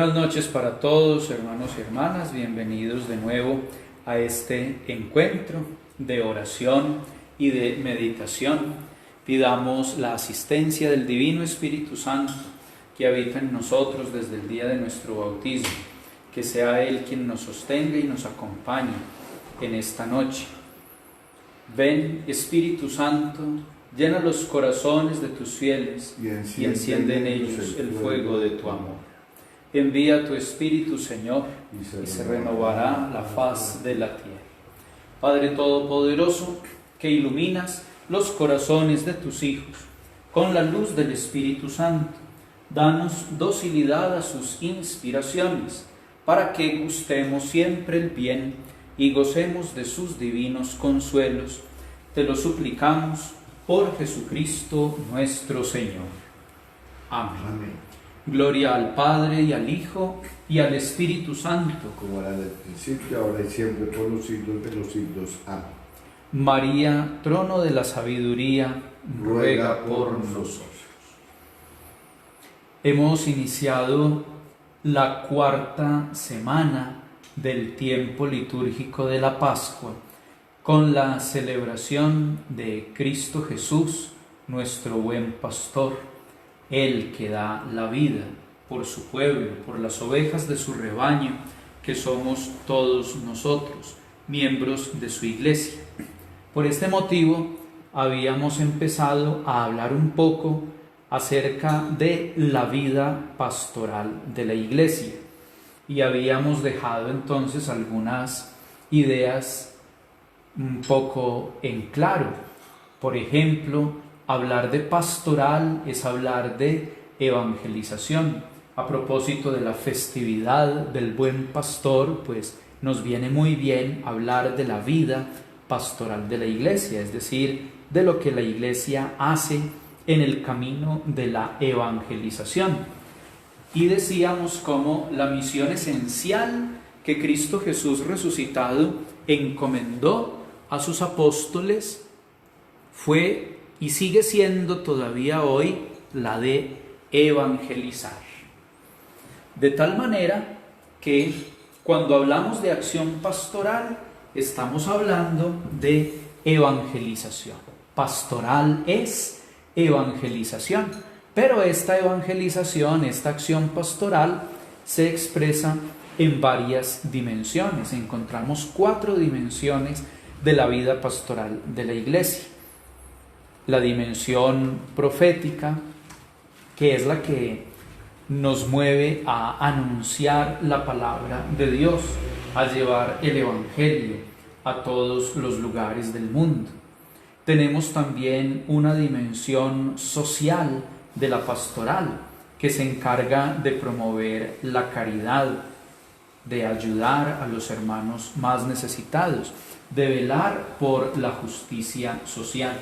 Buenas noches para todos, hermanos y hermanas, bienvenidos de nuevo a este encuentro de oración y de meditación. Pidamos la asistencia del Divino Espíritu Santo que habita en nosotros desde el día de nuestro bautismo, que sea Él quien nos sostenga y nos acompañe en esta noche. Ven, Espíritu Santo, llena los corazones de tus fieles y enciende en ellos el fuego de tu amor. Envía tu Espíritu, Señor, y se renovará la faz de la tierra. Padre Todopoderoso, que iluminas los corazones de tus hijos con la luz del Espíritu Santo, danos docilidad a sus inspiraciones, para que gustemos siempre el bien y gocemos de sus divinos consuelos. Te lo suplicamos por Jesucristo nuestro Señor. Amén. Amén. Gloria al Padre, y al Hijo, y al Espíritu Santo. Como era en el principio, ahora y siempre, por los siglos de los siglos. Amén. María, trono de la sabiduría, ruega por nosotros. Hemos iniciado la cuarta semana del tiempo litúrgico de la Pascua con la celebración de Cristo Jesús, nuestro buen pastor, Él que da la vida por su pueblo, por las ovejas de su rebaño, que somos todos nosotros, miembros de su iglesia. Por este motivo, habíamos empezado a hablar un poco acerca de la vida pastoral de la iglesia y habíamos dejado entonces algunas ideas un poco en claro. Por ejemplo, hablar de pastoral es hablar de evangelización. A propósito de la festividad del buen pastor, pues nos viene muy bien hablar de la vida pastoral de la iglesia, es decir, de lo que la iglesia hace en el camino de la evangelización. Y decíamos cómo la misión esencial que Cristo Jesús resucitado encomendó a sus apóstoles fue y sigue siendo todavía hoy la de evangelizar. De tal manera que cuando hablamos de acción pastoral, estamos hablando de evangelización. Pastoral es evangelización, pero esta evangelización, esta acción pastoral, se expresa en varias dimensiones. Encontramos 4 dimensiones de la vida pastoral de la iglesia. La dimensión profética, que es la que nos mueve a anunciar la palabra de Dios, a llevar el evangelio a todos los lugares del mundo. Tenemos también una dimensión social de la pastoral, que se encarga de promover la caridad, de ayudar a los hermanos más necesitados, de velar por la justicia social.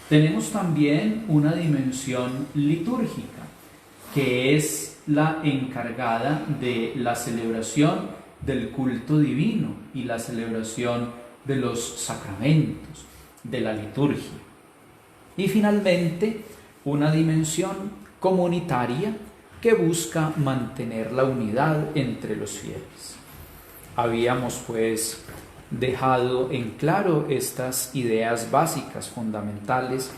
Tenemos también una dimensión litúrgica, que es la encargada de la celebración del culto divino y la celebración de los sacramentos, de la liturgia. Y finalmente, una dimensión comunitaria que busca mantener la unidad entre los fieles. Habíamos pues dejado en claro estas ideas básicas, fundamentales,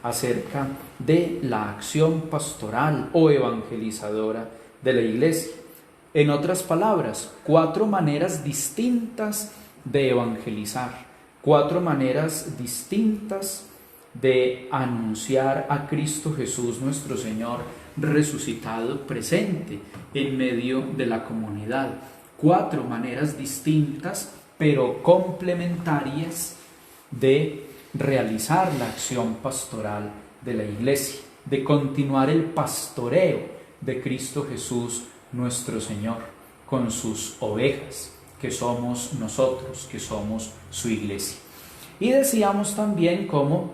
acerca de la acción pastoral o evangelizadora de la iglesia. En otras palabras, 4 maneras distintas de evangelizar, 4 maneras distintas de anunciar a Cristo Jesús nuestro Señor resucitado presente en medio de la comunidad. 4 maneras distintas pero complementarias de realizar la acción pastoral de la iglesia, de continuar el pastoreo de Cristo Jesús nuestro Señor con sus ovejas, que somos nosotros, que somos su iglesia. Y decíamos también cómo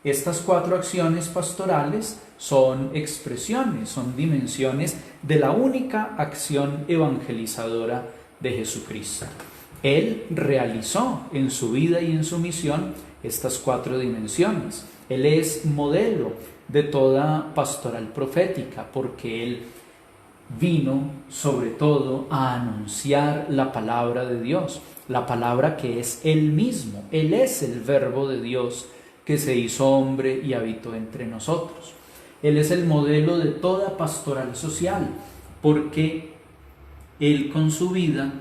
estas 4 acciones pastorales son expresiones, son dimensiones de la única acción evangelizadora de Jesucristo. Él realizó en su vida y en su misión estas 4 dimensiones. Él es modelo de toda pastoral profética, porque Él vino sobre todo a anunciar la palabra de Dios, la palabra que es Él mismo. Él es el Verbo de Dios que se hizo hombre y habitó entre nosotros. Él es el modelo de toda pastoral social, porque Él con su vida,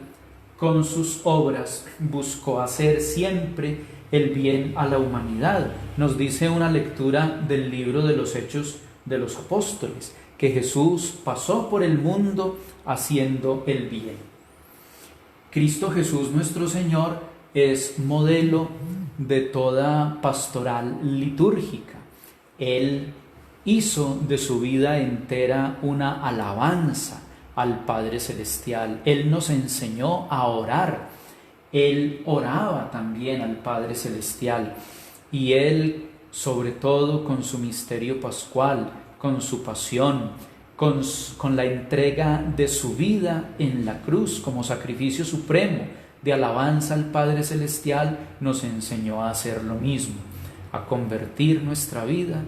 con sus obras, buscó hacer siempre el bien a la humanidad. Nos dice una lectura del libro de los Hechos de los Apóstoles, que Jesús pasó por el mundo haciendo el bien. Cristo Jesús nuestro Señor es modelo de toda pastoral litúrgica. Él hizo de su vida entera una alabanza al Padre Celestial. Él nos enseñó a orar. Él oraba también al Padre Celestial. Y Él, sobre todo con su misterio pascual, con su pasión, con la entrega de su vida en la cruz como sacrificio supremo de alabanza al Padre Celestial, nos enseñó a hacer lo mismo, a convertir nuestra vida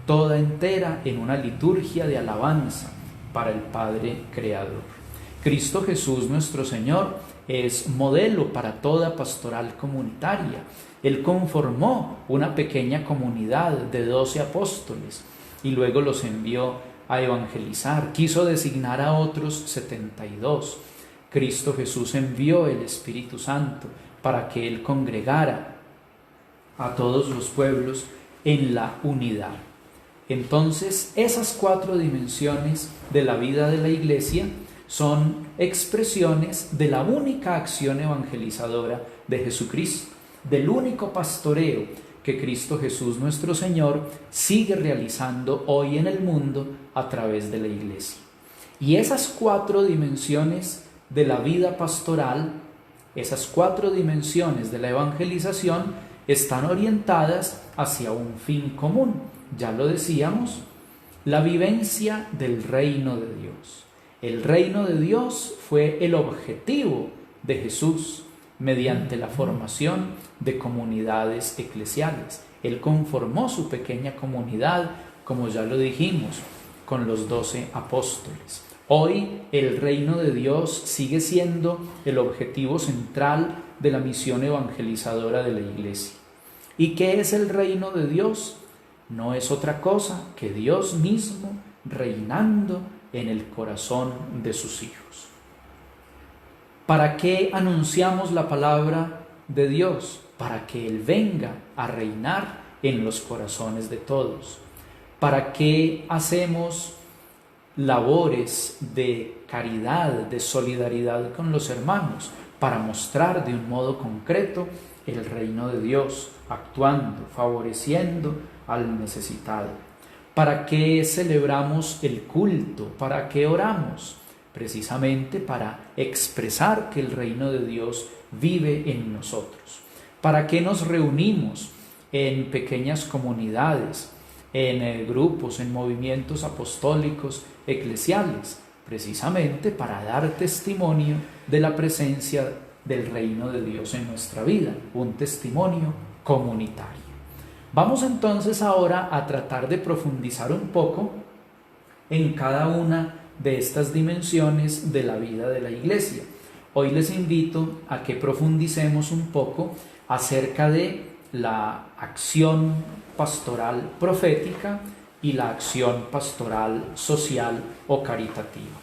toda entera en una liturgia de alabanza para el Padre Creador. Cristo Jesús nuestro Señor es modelo para toda pastoral comunitaria. Él conformó una pequeña comunidad de 12 apóstoles y luego los envió a evangelizar. Quiso designar a otros 72. Cristo Jesús envió el Espíritu Santo para que Él congregara a todos los pueblos en la unidad. Entonces, esas 4 dimensiones de la vida de la Iglesia son expresiones de la única acción evangelizadora de Jesucristo, del único pastoreo que Cristo Jesús nuestro Señor sigue realizando hoy en el mundo a través de la Iglesia. Y esas 4 dimensiones de la vida pastoral, esas 4 dimensiones de la evangelización, están orientadas hacia un fin común. Ya lo decíamos, la vivencia del reino de Dios. El reino de Dios fue el objetivo de Jesús mediante la formación de comunidades eclesiales. Él conformó su pequeña comunidad, como ya lo dijimos, con los 12 apóstoles. Hoy el reino de Dios sigue siendo el objetivo central de la misión evangelizadora de la Iglesia. ¿Y qué es el reino de Dios? No es otra cosa que Dios mismo reinando en el corazón de sus hijos. ¿Para qué anunciamos la palabra de Dios? Para que Él venga a reinar en los corazones de todos. ¿Para qué hacemos labores de caridad, de solidaridad con los hermanos? Para mostrar de un modo concreto el reino de Dios, actuando, favoreciendo al necesitado. ¿Para qué celebramos el culto? ¿Para qué oramos? Precisamente para expresar que el reino de Dios vive en nosotros. ¿Para qué nos reunimos en pequeñas comunidades, en grupos, en movimientos apostólicos, eclesiales? Precisamente para dar testimonio de la presencia del reino de Dios en nuestra vida, un testimonio comunitario. Vamos entonces ahora a tratar de profundizar un poco en cada una de estas dimensiones de la vida de la Iglesia. Hoy les invito a que profundicemos un poco acerca de la acción pastoral profética y la acción pastoral social o caritativa.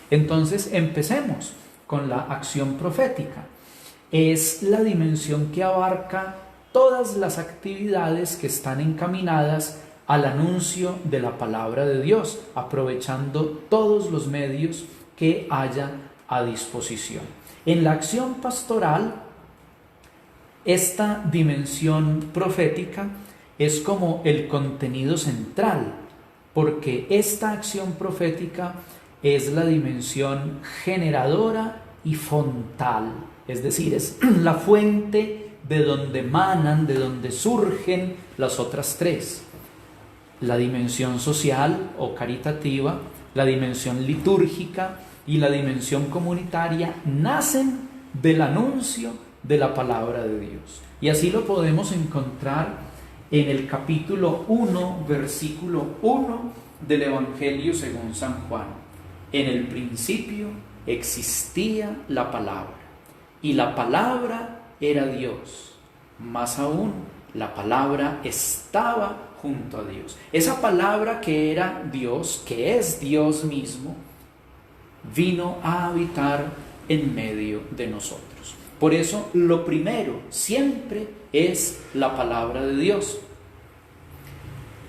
Entonces, empecemos con la acción profética. Es la dimensión que abarca todas las actividades que están encaminadas al anuncio de la palabra de Dios, aprovechando todos los medios que haya a disposición. En la acción pastoral, esta dimensión profética es como el contenido central, porque esta acción profética es la dimensión generadora y fontal, es decir, es la fuente de donde emanan, de donde surgen las otras 3. La dimensión social o caritativa, la dimensión litúrgica y la dimensión comunitaria nacen del anuncio de la palabra de Dios. Y así lo podemos encontrar en el capítulo 1, versículo 1 del Evangelio según San Juan. En el principio existía la palabra, y la palabra era Dios. Más aún, la palabra estaba junto a Dios. Esa palabra que era Dios, que es Dios mismo, vino a habitar en medio de nosotros. Por eso, lo primero siempre es la palabra de Dios.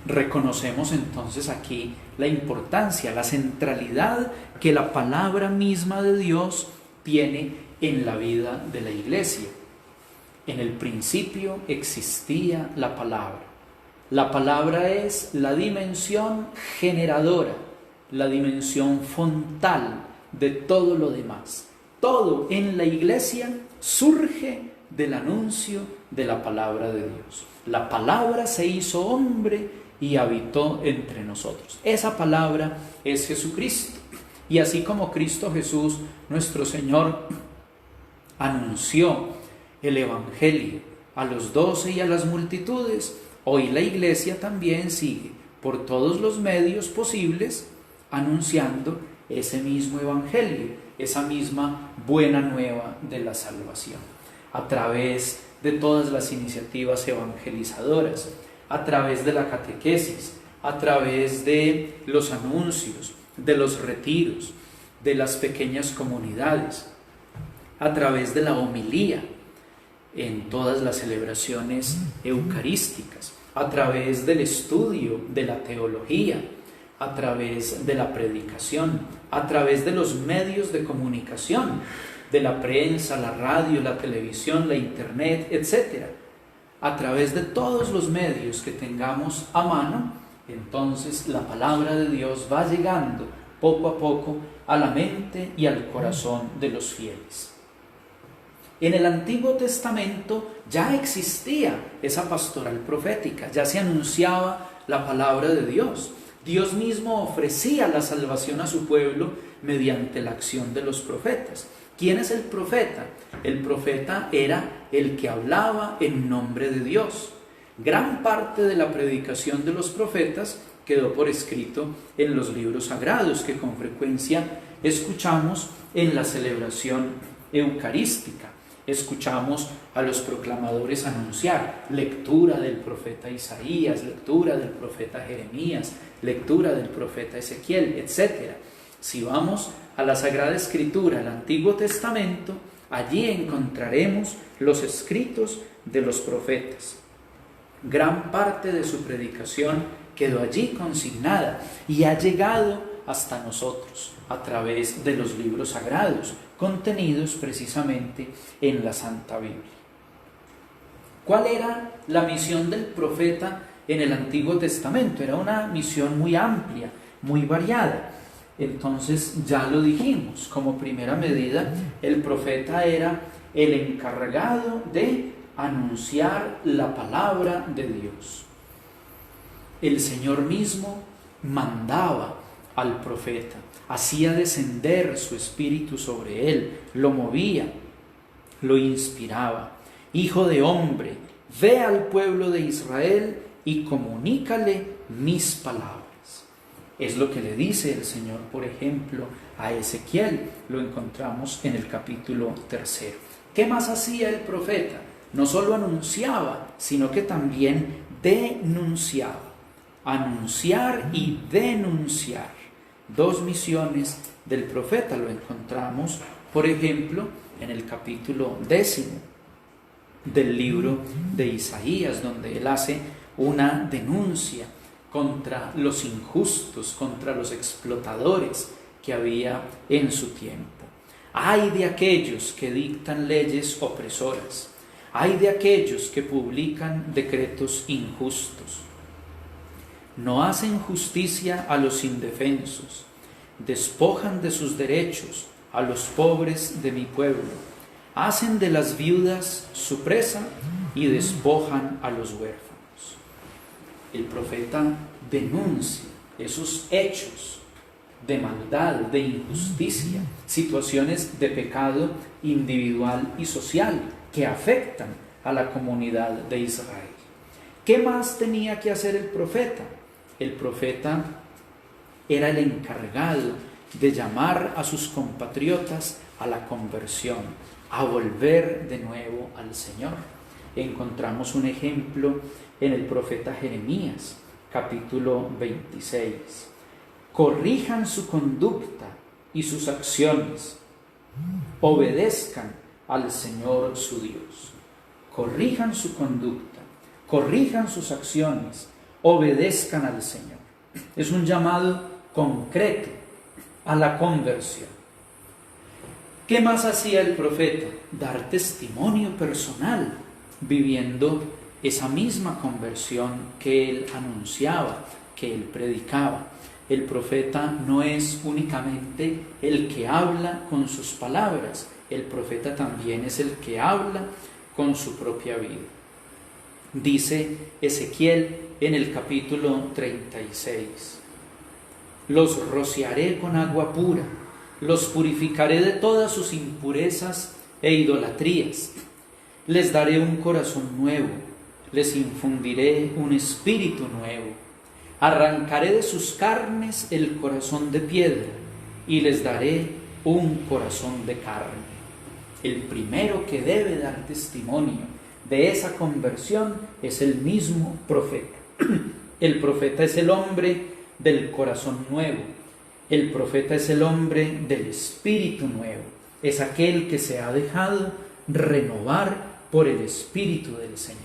Reconocemos entonces aquí la importancia, la centralidad que la palabra misma de Dios tiene en la vida de la iglesia. En el principio existía la palabra. La palabra es la dimensión generadora, la dimensión fontal de todo lo demás. Todo en la iglesia surge del anuncio de la palabra de Dios. La palabra se hizo hombre y habitó entre nosotros. Esa palabra es Jesucristo. Y así como Cristo Jesús, nuestro Señor, anunció el Evangelio a los 12 y a las multitudes, hoy la iglesia también sigue por todos los medios posibles anunciando ese mismo Evangelio, esa misma buena nueva de la salvación, a través de todas las iniciativas evangelizadoras, a través de la catequesis, a través de los anuncios, de los retiros, de las pequeñas comunidades, a través de la homilía en todas las celebraciones eucarísticas, a través del estudio de la teología, a través de la predicación, a través de los medios de comunicación, de la prensa, la radio, la televisión, la internet, etc. A través de todos los medios que tengamos a mano, entonces la palabra de Dios va llegando poco a poco a la mente y al corazón de los fieles. En el Antiguo Testamento ya existía esa pastoral profética, ya se anunciaba la palabra de Dios. Dios mismo ofrecía la salvación a su pueblo mediante la acción de los profetas. ¿Quién es el profeta? El profeta era el que hablaba en nombre de Dios. Gran parte de la predicación de los profetas quedó por escrito en los libros sagrados que con frecuencia escuchamos en la celebración eucarística. Escuchamos a los proclamadores anunciar lectura del profeta Isaías, lectura del profeta Jeremías, lectura del profeta Ezequiel, etc. Si vamos a la Sagrada Escritura, al Antiguo Testamento, allí encontraremos los escritos de los profetas. Gran parte de su predicación quedó allí consignada y ha llegado hasta nosotros a través de los libros sagrados, contenidos precisamente en la Santa Biblia. ¿Cuál era la misión del profeta en el Antiguo Testamento? Era una misión muy amplia, muy variada. Entonces ya lo dijimos, como primera medida, el profeta era el encargado de anunciar la palabra de Dios. El Señor mismo mandaba al profeta, hacía descender su espíritu sobre él, lo movía, lo inspiraba. Hijo de hombre, ve al pueblo de Israel y comunícale mis palabras. Es lo que le dice el Señor, por ejemplo, a Ezequiel. Lo encontramos en el capítulo 3. ¿Qué más hacía el profeta? No solo anunciaba, sino que también denunciaba. Anunciar y denunciar. Dos misiones del profeta. Lo encontramos, por ejemplo, en el capítulo 10 del libro de Isaías, donde él hace una denuncia contra los injustos, contra los explotadores que había en su tiempo. Ay de aquellos que dictan leyes opresoras, ay de aquellos que publican decretos injustos. No hacen justicia a los indefensos, despojan de sus derechos a los pobres de mi pueblo, hacen de las viudas su presa y despojan a los huérfanos. El profeta denuncia esos hechos de maldad, de injusticia, situaciones de pecado individual y social que afectan a la comunidad de Israel. ¿Qué más tenía que hacer el profeta? El profeta era el encargado de llamar a sus compatriotas a la conversión, a volver de nuevo al Señor. Encontramos un ejemplo en el profeta Jeremías, capítulo 26. Corrijan su conducta y sus acciones, obedezcan al Señor su Dios. Corrijan su conducta, corrijan sus acciones, obedezcan al Señor. Es un llamado concreto a la conversión. ¿Qué más hacía el profeta? Dar testimonio personal, viviendo esa misma conversión que él anunciaba, que él predicaba. El profeta no es únicamente el que habla con sus palabras, el profeta también es el que habla con su propia vida. Dice Ezequiel en el capítulo 36, los rociaré con agua pura, los purificaré de todas sus impurezas e idolatrías, les daré un corazón nuevo, les infundiré un espíritu nuevo, arrancaré de sus carnes el corazón de piedra y les daré un corazón de carne. El primero que debe dar testimonio de esa conversión es el mismo profeta. El profeta es el hombre del corazón nuevo. El profeta es el hombre del espíritu nuevo. Es aquel que se ha dejado renovar por el espíritu del Señor.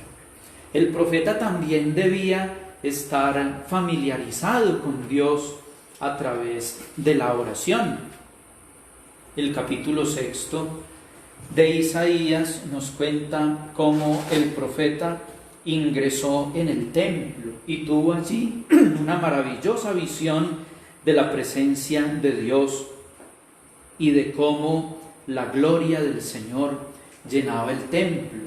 El profeta también debía estar familiarizado con Dios a través de la oración. El capítulo 6 de Isaías nos cuenta cómo el profeta ingresó en el templo y tuvo allí una maravillosa visión de la presencia de Dios y de cómo la gloria del Señor llenaba el templo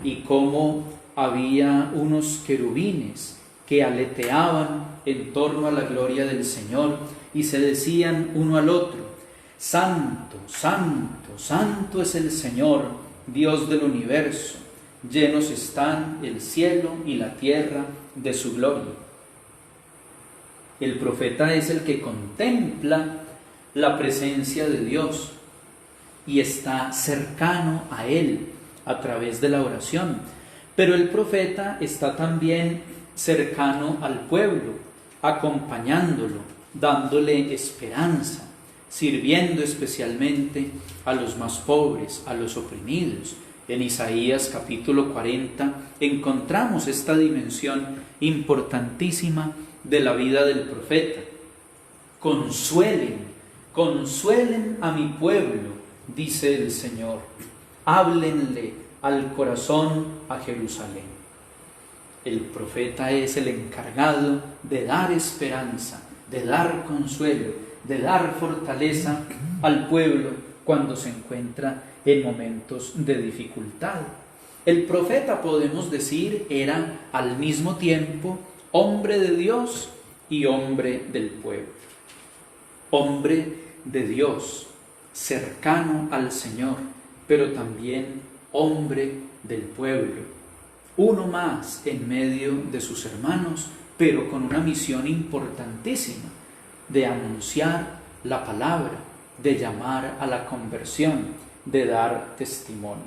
y cómo había unos querubines que aleteaban en torno a la gloria del Señor y se decían uno al otro: Santo, santo, santo es el Señor, Dios del universo, llenos están el cielo y la tierra de su gloria. El profeta es el que contempla la presencia de Dios y está cercano a Él a través de la oración. Pero el profeta está también cercano al pueblo, acompañándolo, dándole esperanza, sirviendo especialmente a los más pobres, a los oprimidos. En Isaías capítulo 40 encontramos esta dimensión importantísima de la vida del profeta. Consuelen, consuelen a mi pueblo, dice el Señor. Háblenle al corazón a Jerusalén. El profeta es el encargado de dar esperanza, de dar consuelo, de dar fortaleza al pueblo cuando se encuentra en momentos de dificultad. El profeta, podemos decir, era al mismo tiempo hombre de Dios y hombre del pueblo. Hombre de Dios, cercano al Señor, pero también hombre del pueblo. Uno más en medio de sus hermanos, pero con una misión importantísima de anunciar la palabra, de llamar a la conversión, de dar testimonio.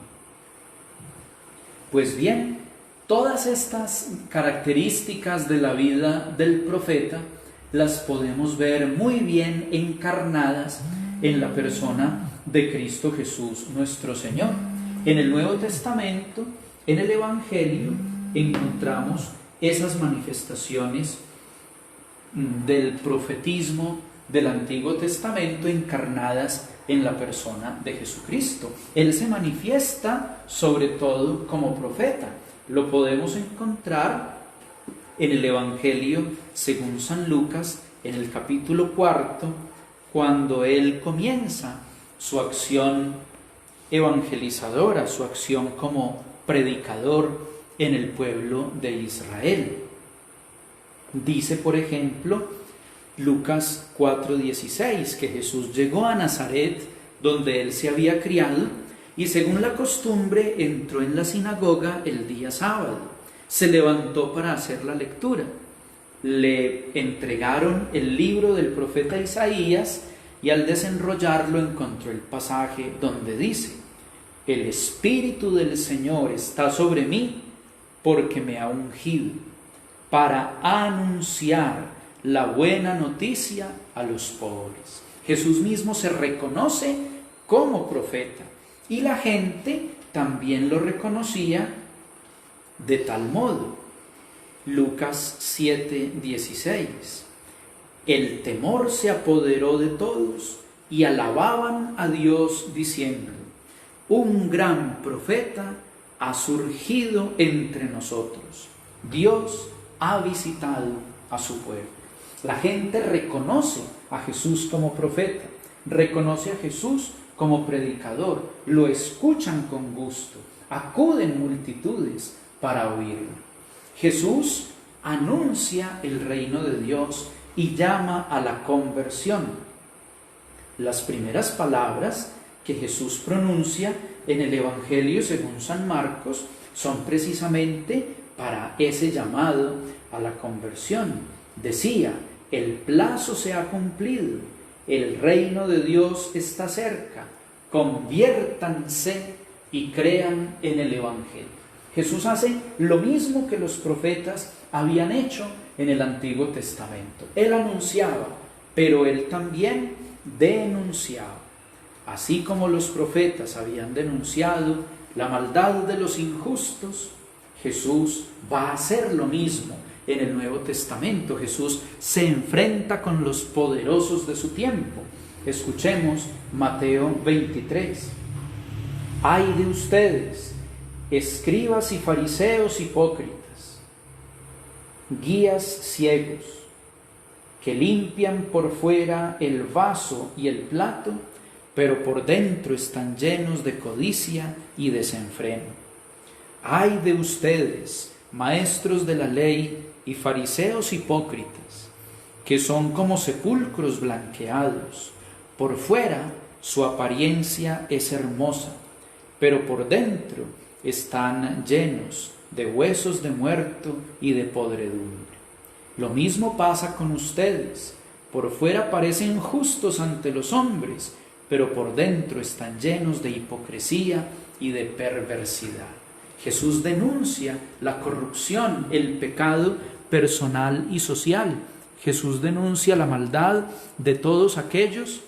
Pues bien, todas estas características de la vida del profeta las podemos ver muy bien encarnadas en la persona de Cristo Jesús nuestro Señor. En el Nuevo Testamento, en el Evangelio, encontramos esas manifestaciones del profetismo del Antiguo Testamento encarnadas en la persona de Jesucristo. Él se manifiesta sobre todo como profeta. Lo podemos encontrar en el Evangelio según San Lucas, en el capítulo 4, cuando él comienza su acción evangelizadora, su acción como predicador en el pueblo de Israel. Dice, por ejemplo, Lucas 4:16, que Jesús llegó a Nazaret, donde él se había criado, y según la costumbre entró en la sinagoga el día sábado. Se levantó para hacer la lectura. Le entregaron el libro del profeta Isaías y al desenrollarlo encontró el pasaje donde dice: el Espíritu del Señor está sobre mí porque me ha ungido para anunciar la buena noticia a los pobres. Jesús mismo se reconoce como profeta y la gente también lo reconocía de tal modo. Lucas 7:16. El temor se apoderó de todos y alababan a Dios diciendo: un gran profeta ha surgido entre nosotros. Dios ha visitado a su pueblo. La gente reconoce a Jesús como profeta, reconoce a Jesús como predicador, lo escuchan con gusto, acuden multitudes para oírlo. Jesús anuncia el reino de Dios y llama a la conversión. Las primeras palabras que Jesús pronuncia en el Evangelio según San Marcos son precisamente para ese llamado a la conversión. Decía: el plazo se ha cumplido, el reino de Dios está cerca, conviértanse y crean en el Evangelio. Jesús hace lo mismo que los profetas habían hecho en el Antiguo Testamento. Él anunciaba, pero él también denunciaba. Así como los profetas habían denunciado la maldad de los injustos, Jesús va a hacer lo mismo en el Nuevo Testamento. Jesús se enfrenta con los poderosos de su tiempo. Escuchemos Mateo 23. Ay de ustedes, escribas y fariseos hipócritas, guías ciegos, que limpian por fuera el vaso y el plato, pero por dentro están llenos de codicia y desenfreno. Ay de ustedes, maestros de la ley y fariseos hipócritas, que son como sepulcros blanqueados. Por fuera su apariencia es hermosa, pero por dentro están llenos de huesos de muerto y de podredumbre. Lo mismo pasa con ustedes. Por fuera parecen justos ante los hombres, pero por dentro están llenos de hipocresía y de perversidad. Jesús denuncia la corrupción, el pecado personal y social. Jesús denuncia la maldad de todos aquellos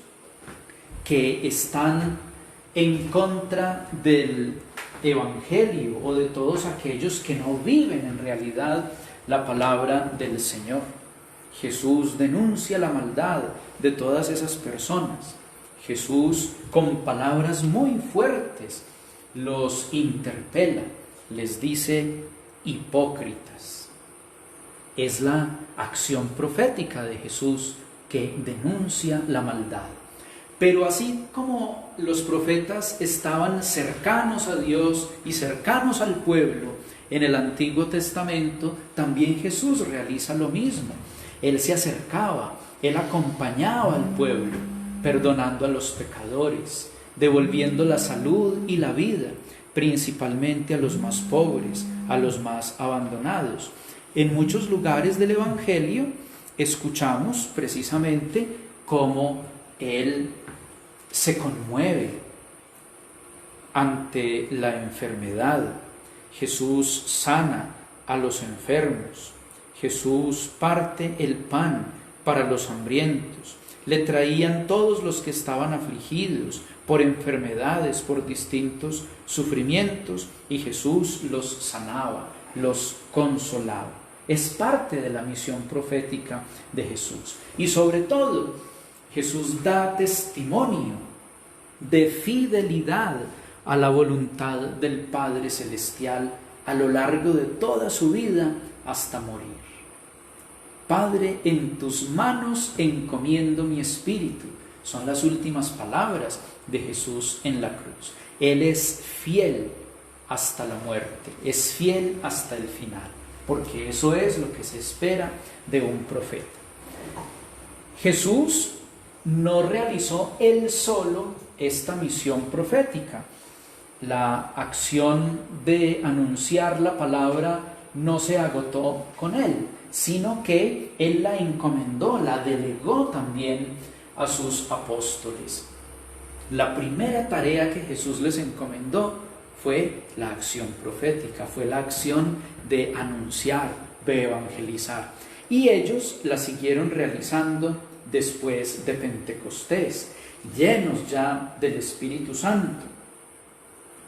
que están en contra del Evangelio o de todos aquellos que no viven en realidad la palabra del Señor. Jesús denuncia la maldad de todas esas personas. Jesús, con palabras muy fuertes, los interpela, les dice hipócritas. Es la acción profética de Jesús que denuncia la maldad. Pero así como los profetas estaban cercanos a Dios y cercanos al pueblo en el Antiguo Testamento, también Jesús realiza lo mismo. Él se acercaba, él acompañaba al pueblo, perdonando a los pecadores, devolviendo la salud y la vida, principalmente a los más pobres, a los más abandonados. En muchos lugares del Evangelio escuchamos precisamente cómo él se conmueve ante la enfermedad. Jesús sana a los enfermos. Jesús parte el pan para los hambrientos. Le traían todos los que estaban afligidos por enfermedades, por distintos sufrimientos, y Jesús los sanaba, los consolaba. Es parte de la misión profética de Jesús. Y sobre todo, Jesús da testimonio de fidelidad a la voluntad del Padre Celestial a lo largo de toda su vida hasta morir. Padre, en tus manos encomiendo mi espíritu. Son las últimas palabras de Jesús en la cruz. Él es fiel hasta la muerte, es fiel hasta el final, porque eso es lo que se espera de un profeta. Jesús no realizó él solo esta misión profética. La acción de anunciar la palabra no se agotó con él, sino que él la encomendó, la delegó también a sus apóstoles. La primera tarea que Jesús les encomendó fue la acción profética, fue la acción de anunciar, de evangelizar. Y ellos la siguieron realizando después de Pentecostés, llenos ya del Espíritu Santo,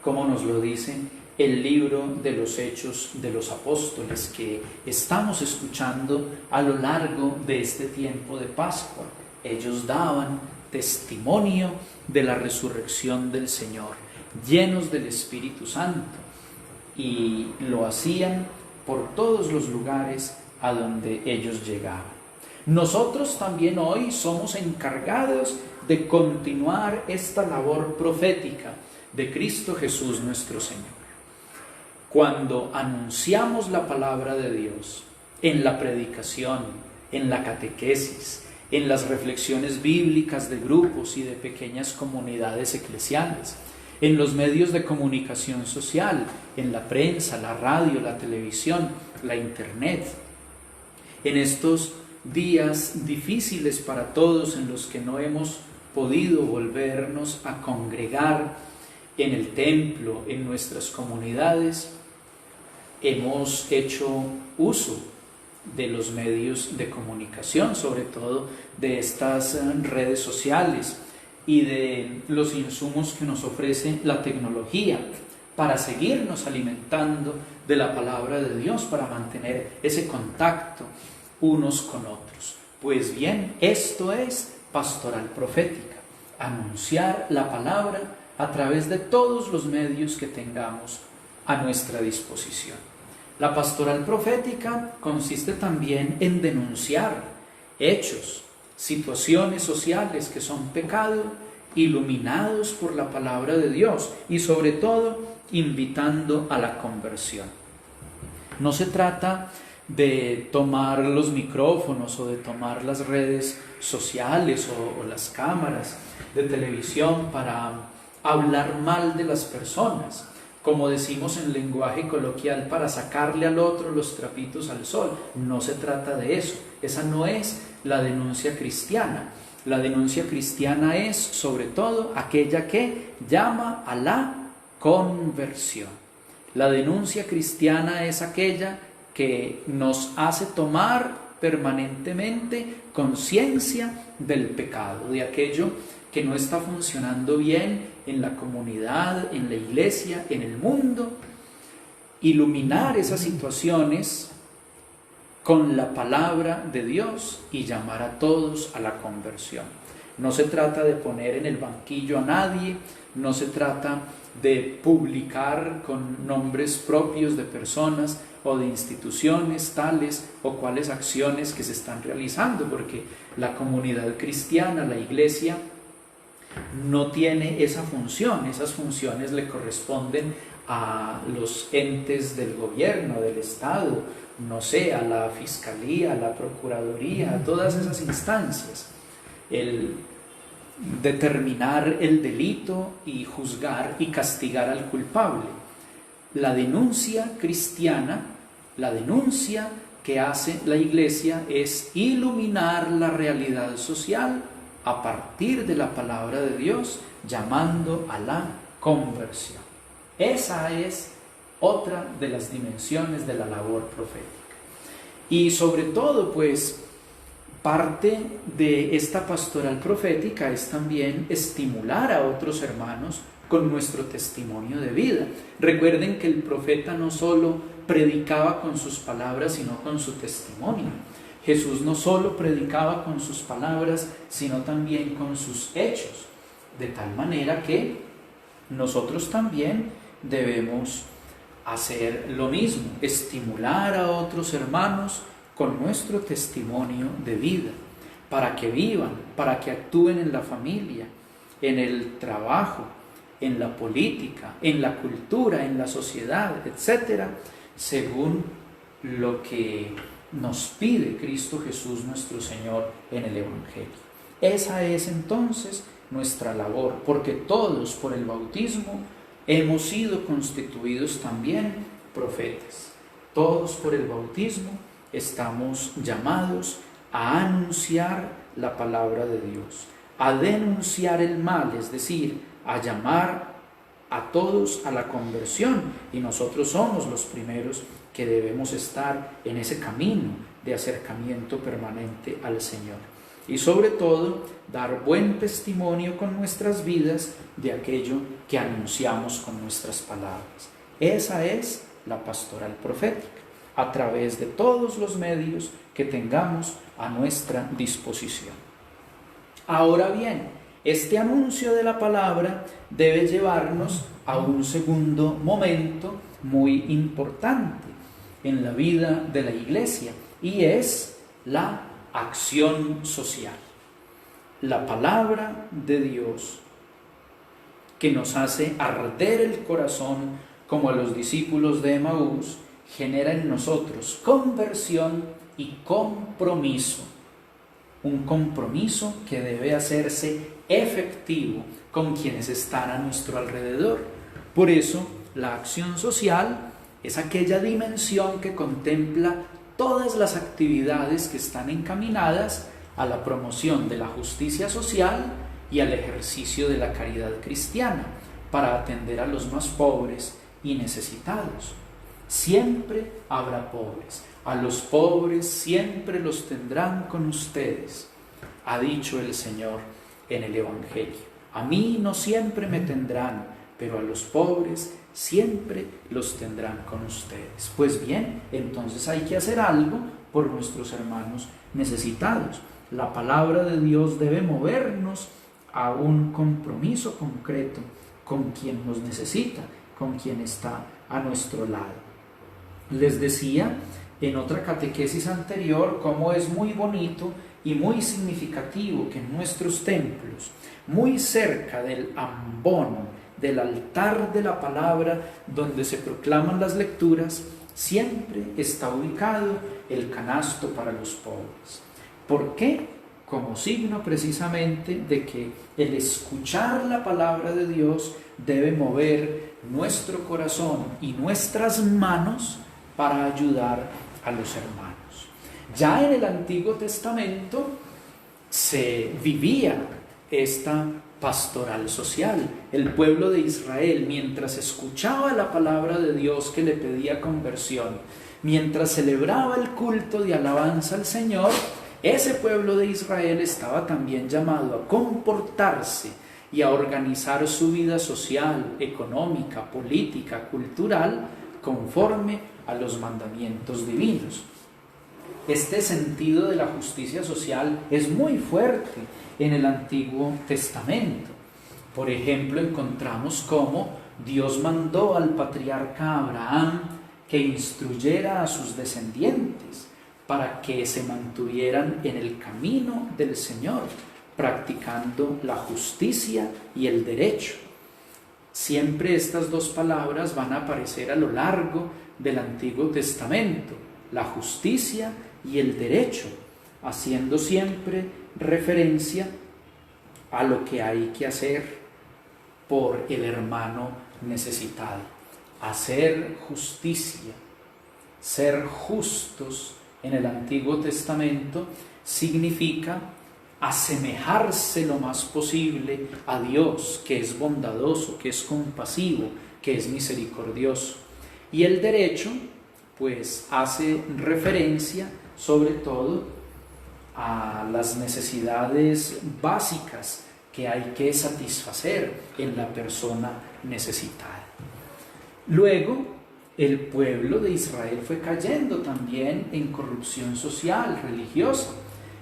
como nos lo dice el libro de los Hechos de los Apóstoles, que estamos escuchando a lo largo de este tiempo de Pascua. Ellos daban testimonio de la resurrección del Señor, llenos del Espíritu Santo, y lo hacían por todos los lugares a donde ellos llegaban. Nosotros también hoy somos encargados de continuar esta labor profética de Cristo Jesús nuestro Señor. Cuando anunciamos la palabra de Dios en la predicación, en la catequesis, en las reflexiones bíblicas de grupos y de pequeñas comunidades eclesiales, en los medios de comunicación social, en la prensa, la radio, la televisión, la internet, en estos días difíciles para todos en los que no hemos podido volvernos a congregar en el templo, en nuestras comunidades, hemos hecho uso de los medios de comunicación, sobre todo de estas redes sociales y de los insumos que nos ofrece la tecnología para seguirnos alimentando de la palabra de Dios, para mantener ese contacto unos con otros. Pues bien, esto es pastoral profética, anunciar la palabra a través de todos los medios que tengamos a nuestra disposición. La pastoral profética consiste también en denunciar hechos, situaciones sociales que son pecado, iluminados por la palabra de Dios y sobre todo invitando a la conversión. No se trata de tomar los micrófonos o de tomar las redes sociales o las cámaras de televisión para hablar mal de las personas, como decimos en lenguaje coloquial, para sacarle al otro los trapitos al sol. No se trata de eso. Esa no es la denuncia cristiana. La denuncia cristiana es, sobre todo, aquella que llama a la conversión. La denuncia cristiana es aquella que nos hace tomar permanentemente conciencia del pecado, de aquello que no está funcionando bien en la comunidad, en la iglesia, en el mundo. Iluminar esas situaciones con la palabra de Dios y llamar a todos a la conversión. No se trata de poner en el banquillo a nadie, no se trata de publicar con nombres propios de personas o de instituciones tales o cuales acciones que se están realizando, porque la comunidad cristiana, la iglesia, no tiene esa función. Esas funciones le corresponden a los entes del gobierno, del Estado, no sé, a la Fiscalía, a la Procuraduría, a todas esas instancias. El determinar el delito y juzgar y castigar al culpable. La denuncia cristiana, la denuncia que hace la Iglesia es iluminar la realidad social a partir de la palabra de Dios, llamando a la conversión. Esa es otra de las dimensiones de la labor profética. Y sobre todo, pues, parte de esta pastoral profética es también estimular a otros hermanos con nuestro testimonio de vida. Recuerden que el profeta no solo predicaba con sus palabras, sino con su testimonio. Jesús no solo predicaba con sus palabras, sino también con sus hechos, de tal manera que nosotros también debemos hacer lo mismo, estimular a otros hermanos con nuestro testimonio de vida, para que vivan, para que actúen en la familia, en el trabajo, en la política, en la cultura, en la sociedad, etcétera, según lo que nos pide Cristo Jesús nuestro Señor en el Evangelio. Esa es entonces nuestra labor, porque todos por el bautismo hemos sido constituidos también profetas. Todos por el bautismo estamos llamados a anunciar la palabra de Dios, a denunciar el mal, es decir, a llamar a todos a la conversión, y nosotros somos los primeros que debemos estar en ese camino de acercamiento permanente al Señor. Y sobre todo, dar buen testimonio con nuestras vidas de aquello que anunciamos con nuestras palabras. Esa es la pastoral profética, a través de todos los medios que tengamos a nuestra disposición. Ahora bien, este anuncio de la palabra debe llevarnos a un segundo momento muy importante en la vida de la Iglesia, y es la acción social. La palabra de Dios, que nos hace arder el corazón como a los discípulos de Emaús, genera en nosotros conversión y compromiso. Un compromiso que debe hacerse efectivo con quienes están a nuestro alrededor. Por eso, la acción social es aquella dimensión que contempla todas las actividades que están encaminadas a la promoción de la justicia social y al ejercicio de la caridad cristiana, para atender a los más pobres y necesitados. Siempre habrá pobres, a los pobres siempre los tendrán con ustedes, ha dicho el Señor en el Evangelio. A mí no siempre me tendrán, pero a los pobres siempre los tendrán con ustedes. Pues bien, entonces hay que hacer algo por nuestros hermanos necesitados. La palabra de Dios debe movernos a un compromiso concreto con quien nos necesita, con quien está a nuestro lado. Les decía en otra catequesis anterior cómo es muy bonito y muy significativo que en nuestros templos, muy cerca del ambón, del altar de la palabra donde se proclaman las lecturas, siempre está ubicado el canasto para los pobres. ¿Por qué? Como signo precisamente de que el escuchar la palabra de Dios debe mover nuestro corazón y nuestras manos para ayudar a los hermanos. Ya en el Antiguo Testamento se vivía esta pastoral social. El pueblo de Israel, mientras escuchaba la palabra de Dios que le pedía conversión, mientras celebraba el culto de alabanza al Señor, ese pueblo de Israel estaba también llamado a comportarse y a organizar su vida social, económica, política, cultural, conforme a los mandamientos divinos. Este sentido de la justicia social es muy fuerte en el Antiguo Testamento. Por ejemplo, encontramos cómo Dios mandó al patriarca Abraham que instruyera a sus descendientes para que se mantuvieran en el camino del Señor, practicando la justicia y el derecho. Siempre estas dos palabras van a aparecer a lo largo del Antiguo Testamento, la justicia y el derecho, haciendo siempre referencia a lo que hay que hacer por el hermano necesitado. Hacer justicia, ser justos en el Antiguo Testamento significa asemejarse lo más posible a Dios, que es bondadoso, que es compasivo, que es misericordioso. Y el derecho, pues, hace referencia sobre todo a las necesidades básicas que hay que satisfacer en la persona necesitada. Luego, el pueblo de Israel fue cayendo también en corrupción social, religiosa,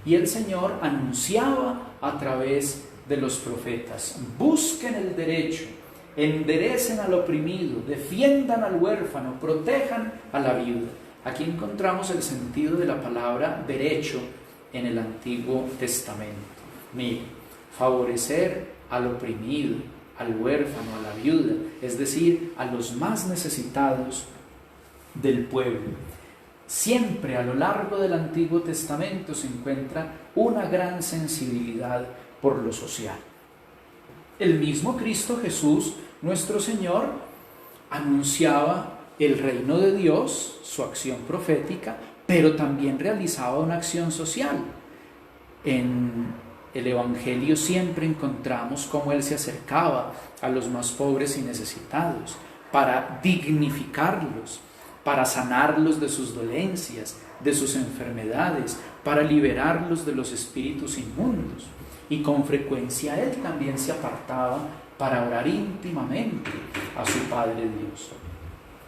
y el Señor anunciaba a través de los profetas: busquen el derecho, enderecen al oprimido, defiendan al huérfano, protejan a la viuda. Aquí encontramos el sentido de la palabra derecho en el Antiguo Testamento. Mire, favorecer al oprimido, al huérfano, a la viuda, es decir, a los más necesitados del pueblo. Siempre a lo largo del Antiguo Testamento se encuentra una gran sensibilidad por lo social. El mismo Cristo Jesús, nuestro Señor, anunciaba el reino de Dios, su acción profética, pero también realizaba una acción social. En el Evangelio siempre encontramos cómo Él se acercaba a los más pobres y necesitados para dignificarlos, para sanarlos de sus dolencias, de sus enfermedades, para liberarlos de los espíritus inmundos. Y con frecuencia Él también se apartaba para orar íntimamente a su Padre Dios.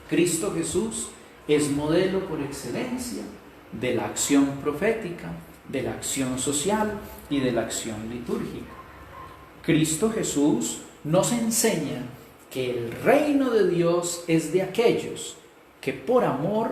Cristo Jesús es modelo por excelencia de la acción profética, de la acción social y de la acción litúrgica. Cristo Jesús nos enseña que el reino de Dios es de aquellos que por amor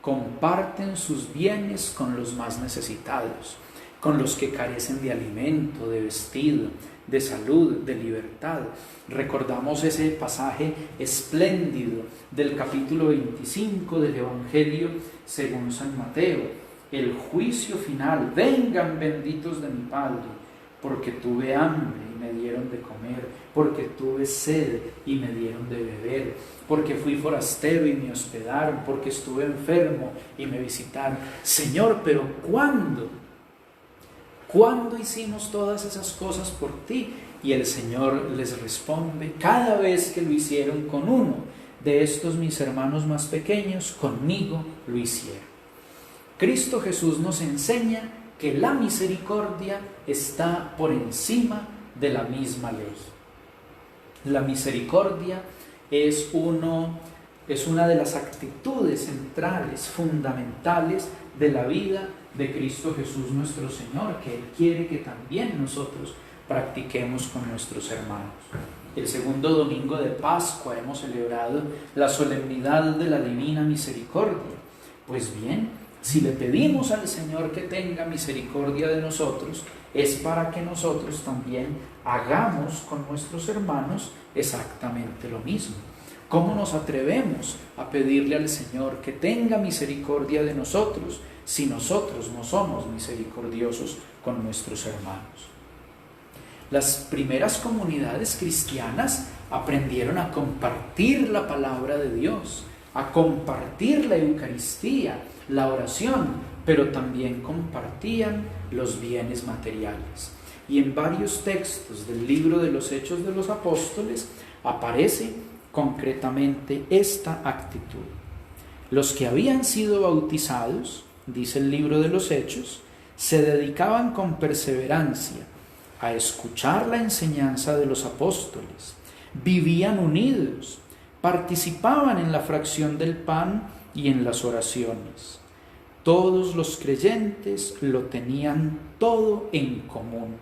comparten sus bienes con los más necesitados, con los que carecen de alimento, de vestido, de salud, de libertad. Recordamos ese pasaje espléndido del capítulo 25 del Evangelio según San Mateo. El juicio final: vengan benditos de mi Padre, porque tuve hambre y me dieron de comer, porque tuve sed y me dieron de beber, porque fui forastero y me hospedaron, porque estuve enfermo y me visitaron. Señor, pero ¿cuándo? ¿Cuándo hicimos todas esas cosas por ti? Y el Señor les responde: cada vez que lo hicieron con uno de estos mis hermanos más pequeños, conmigo lo hicieron. Cristo Jesús nos enseña que la misericordia está por encima de la misma ley. La misericordia es una de las actitudes centrales, fundamentales de la vida de Cristo Jesús nuestro Señor, que Él quiere que también nosotros practiquemos con nuestros hermanos. El segundo domingo de Pascua hemos celebrado la solemnidad de la Divina Misericordia. Pues bien, si le pedimos al Señor que tenga misericordia de nosotros, es para que nosotros también hagamos con nuestros hermanos exactamente lo mismo. ¿Cómo nos atrevemos a pedirle al Señor que tenga misericordia de nosotros si nosotros no somos misericordiosos con nuestros hermanos? Las primeras comunidades cristianas aprendieron a compartir la palabra de Dios, a compartir la Eucaristía, la oración, pero también compartían los bienes materiales. Y en varios textos del libro de los Hechos de los Apóstoles aparece concretamente esta actitud. Los que habían sido bautizados, dice el libro de los Hechos, se dedicaban con perseverancia a escuchar la enseñanza de los apóstoles, vivían unidos, participaban en la fracción del pan y en las oraciones. Todos los creyentes lo tenían todo en común.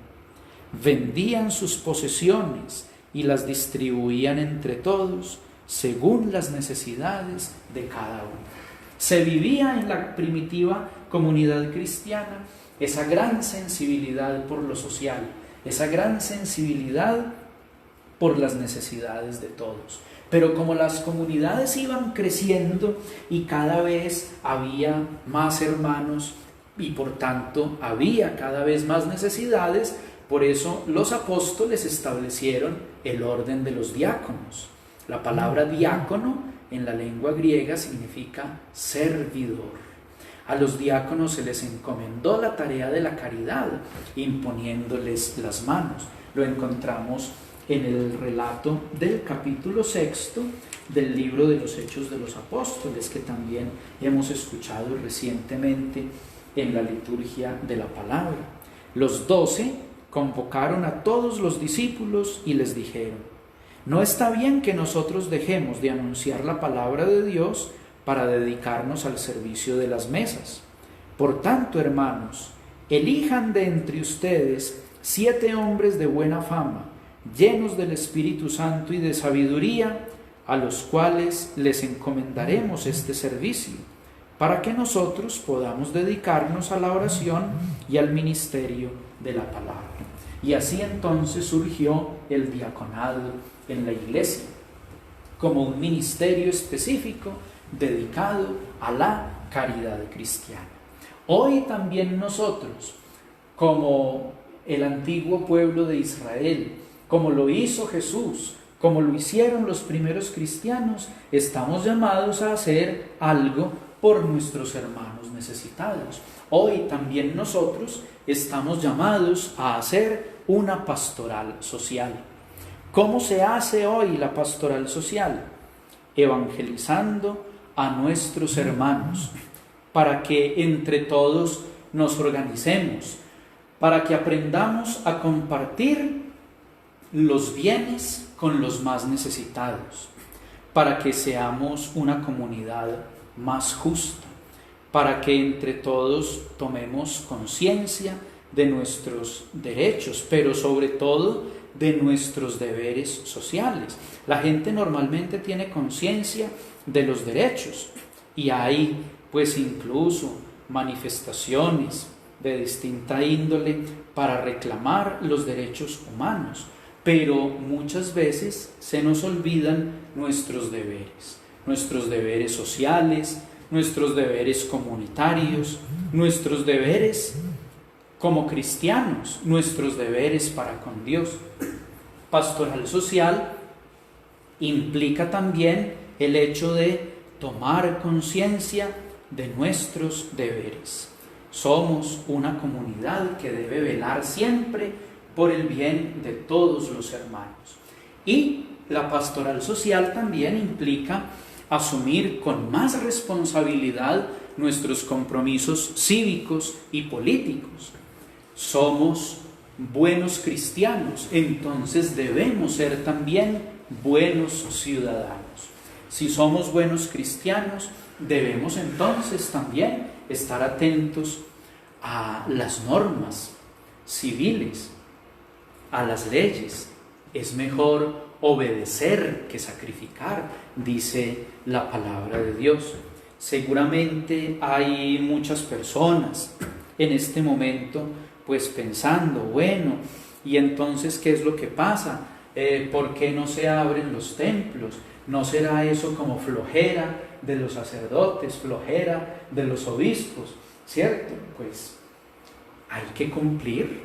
Vendían sus posesiones y las distribuían entre todos según las necesidades de cada uno. Se vivía en la primitiva comunidad cristiana esa gran sensibilidad por lo social, esa gran sensibilidad por las necesidades de todos. Pero como las comunidades iban creciendo y cada vez había más hermanos y por tanto había cada vez más necesidades, por eso los apóstoles establecieron el orden de los diáconos. La palabra diácono en la lengua griega significa servidor. A los diáconos se les encomendó la tarea de la caridad, imponiéndoles las manos. Lo encontramos en el relato del capítulo 6 del libro de los Hechos de los Apóstoles, que también hemos escuchado recientemente en la liturgia de la palabra. Los 12 convocaron a todos los discípulos y les dijeron: no está bien que nosotros dejemos de anunciar la palabra de Dios para dedicarnos al servicio de las mesas. Por tanto, hermanos, elijan de entre ustedes 7 hombres de buena fama, llenos del Espíritu Santo y de sabiduría, a los cuales les encomendaremos este servicio, para que nosotros podamos dedicarnos a la oración y al ministerio de la palabra. Y así entonces surgió el diaconado en la iglesia, como un ministerio específico dedicado a la caridad cristiana. Hoy también nosotros, como el antiguo pueblo de Israel, como lo hizo Jesús, como lo hicieron los primeros cristianos, estamos llamados a hacer algo por nuestros hermanos necesitados. Hoy también nosotros estamos llamados a hacer una pastoral social. ¿Cómo se hace hoy la pastoral social? Evangelizando a nuestros hermanos, para que entre todos nos organicemos, para que aprendamos a compartir los bienes con los más necesitados, para que seamos una comunidad más justa, para que entre todos tomemos conciencia de nuestros derechos, pero sobre todo de nuestros deberes sociales. La gente normalmente tiene conciencia de los derechos y hay pues incluso manifestaciones de distinta índole para reclamar los derechos humanos, pero muchas veces se nos olvidan nuestros deberes sociales, nuestros deberes comunitarios, nuestros deberes como cristianos, nuestros deberes para con Dios. Pastoral social implica también el hecho de tomar conciencia de nuestros deberes. Somos una comunidad que debe velar siempre por el bien de todos los hermanos. Y la pastoral social también implica asumir con más responsabilidad nuestros compromisos cívicos y políticos. Somos buenos cristianos, entonces debemos ser también buenos ciudadanos. Si somos buenos cristianos, debemos entonces también estar atentos a las normas civiles, a las leyes. Es mejor obedecer que sacrificar, dice la palabra de Dios. Seguramente hay muchas personas en este momento pues pensando, bueno, y entonces ¿qué es lo que pasa? ¿Por qué no se abren los templos? ¿No será eso como flojera de los sacerdotes, flojera de los obispos? ¿Cierto? Pues hay que cumplir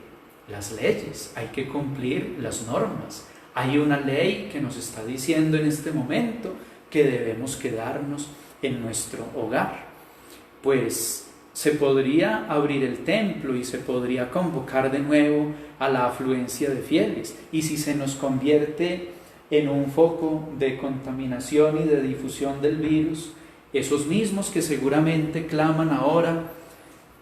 las leyes, hay que cumplir las normas. Hay una ley que nos está diciendo en este momento que debemos quedarnos en nuestro hogar. Pues se podría abrir el templo y se podría convocar de nuevo a la afluencia de fieles. Y si se nos convierte en un foco de contaminación y de difusión del virus, esos mismos que seguramente claman ahora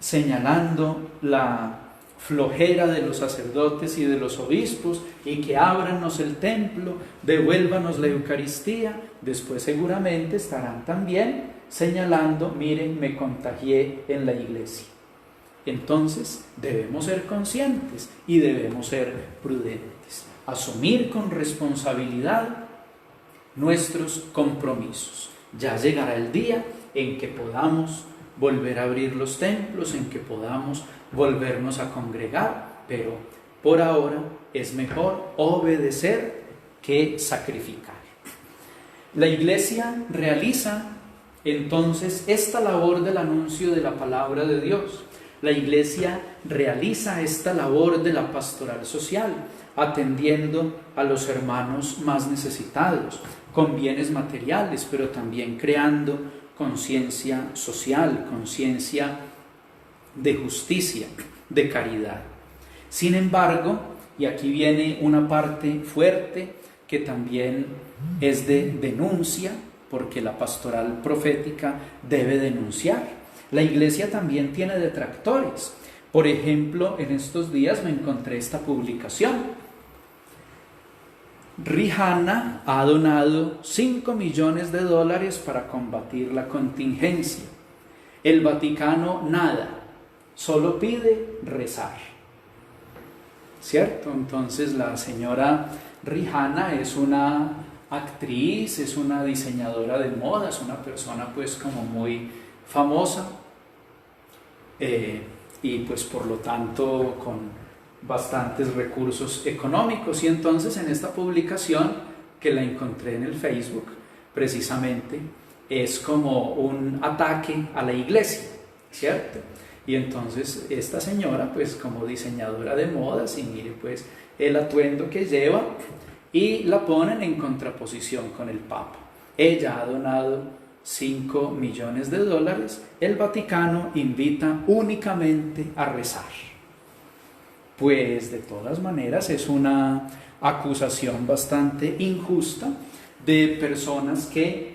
señalando la flojera de los sacerdotes y de los obispos y que ábranos el templo, devuélvanos la Eucaristía, después seguramente estarán también señalando, miren, me contagié en la iglesia. Entonces debemos ser conscientes y debemos ser prudentes, asumir con responsabilidad nuestros compromisos. Ya llegará el día en que podamos volver a abrir los templos, en que podamos volvernos a congregar, pero por ahora es mejor obedecer que sacrificar. La Iglesia realiza entonces esta labor del anuncio de la palabra de Dios. La Iglesia realiza esta labor de la pastoral social, atendiendo a los hermanos más necesitados, con bienes materiales, pero también creando conciencia social, conciencia de justicia, de caridad. Sin embargo, y aquí viene una parte fuerte que también es de denuncia, porque la pastoral profética debe denunciar. La Iglesia también tiene detractores. Por ejemplo, en estos días me encontré esta publicación. Rihanna ha donado $5 millones para combatir la contingencia. El Vaticano nada, solo pide rezar. ¿Cierto? Entonces la señora Rihanna es una actriz, es una diseñadora de moda, es una persona pues como muy famosa y pues por lo tanto con bastantes recursos económicos. Y entonces en esta publicación que la encontré en el Facebook precisamente es como un ataque a la iglesia, ¿cierto? Y entonces esta señora pues como diseñadora de modas y mire pues el atuendo que lleva y la ponen en contraposición con el Papa. Ella ha donado 5 millones de dólares, el Vaticano invita únicamente a rezar. Pues de todas maneras es una acusación bastante injusta de personas que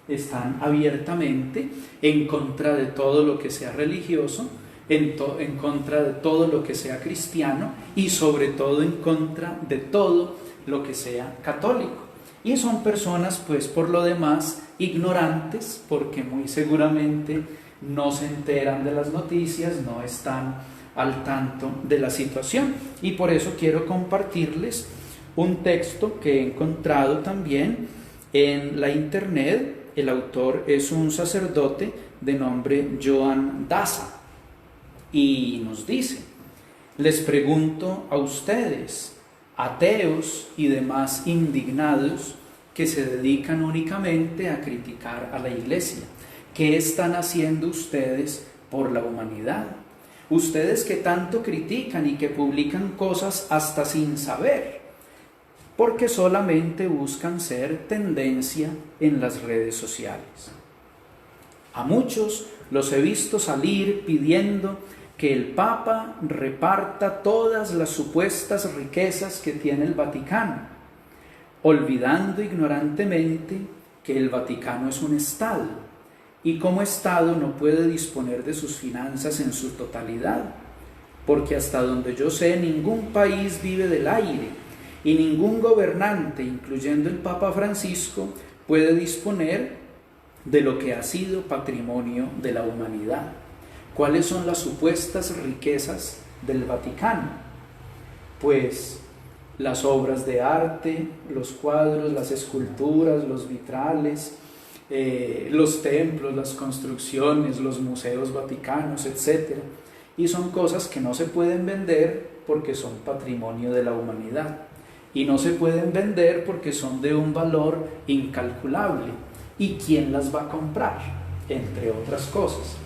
están abiertamente en contra de todo lo que sea religioso, en contra de todo lo que sea cristiano y sobre todo en contra de todo lo que sea católico. Y son personas, pues por lo demás, ignorantes, porque muy seguramente no se enteran de las noticias, no están al tanto de la situación. Y por eso quiero compartirles un texto que he encontrado también en la internet. El autor es un sacerdote de nombre Joan Daza y nos dice: les pregunto a ustedes, ateos y demás indignados que se dedican únicamente a criticar a la Iglesia, ¿qué están haciendo ustedes por la humanidad? Ustedes que tanto critican y que publican cosas hasta sin saber, porque solamente buscan ser tendencia en las redes sociales. A muchos los he visto salir pidiendo que el Papa reparta todas las supuestas riquezas que tiene el Vaticano, olvidando ignorantemente que el Vaticano es un Estado y como Estado no puede disponer de sus finanzas en su totalidad, porque hasta donde yo sé ningún país vive del aire y ningún gobernante, incluyendo el Papa Francisco, puede disponer de lo que ha sido patrimonio de la humanidad. ¿Cuáles son las supuestas riquezas del Vaticano? Pues las obras de arte, los cuadros, las esculturas, los vitrales, los templos, las construcciones, los museos vaticanos, etc. Y son cosas que no se pueden vender porque son patrimonio de la humanidad. Y no se pueden vender porque son de un valor incalculable. ¿Y quién las va a comprar? Entre otras cosas.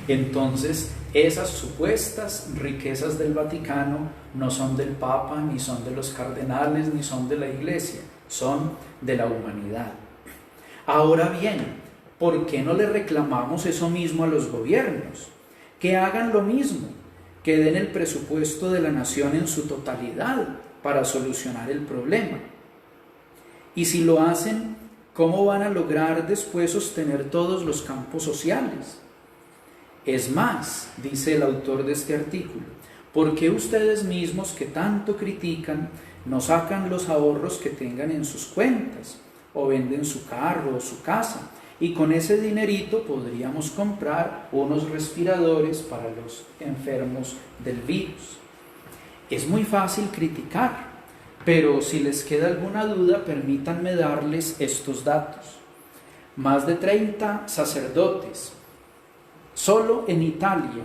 Entonces, esas supuestas riquezas del Vaticano no son del Papa, ni son de los cardenales, ni son de la Iglesia, son de la humanidad. Ahora bien, ¿por qué no le reclamamos eso mismo a los gobiernos? Que hagan lo mismo, que den el presupuesto de la nación en su totalidad para solucionar el problema. Y si lo hacen, ¿cómo van a lograr después sostener todos los campos sociales? Es más, dice el autor de este artículo, ¿por qué ustedes mismos que tanto critican no sacan los ahorros que tengan en sus cuentas o venden su carro o su casa? Y con ese dinerito podríamos comprar unos respiradores para los enfermos del virus. Es muy fácil criticar, pero si les queda alguna duda, permítanme darles estos datos. Más de 30 sacerdotes, solo en Italia,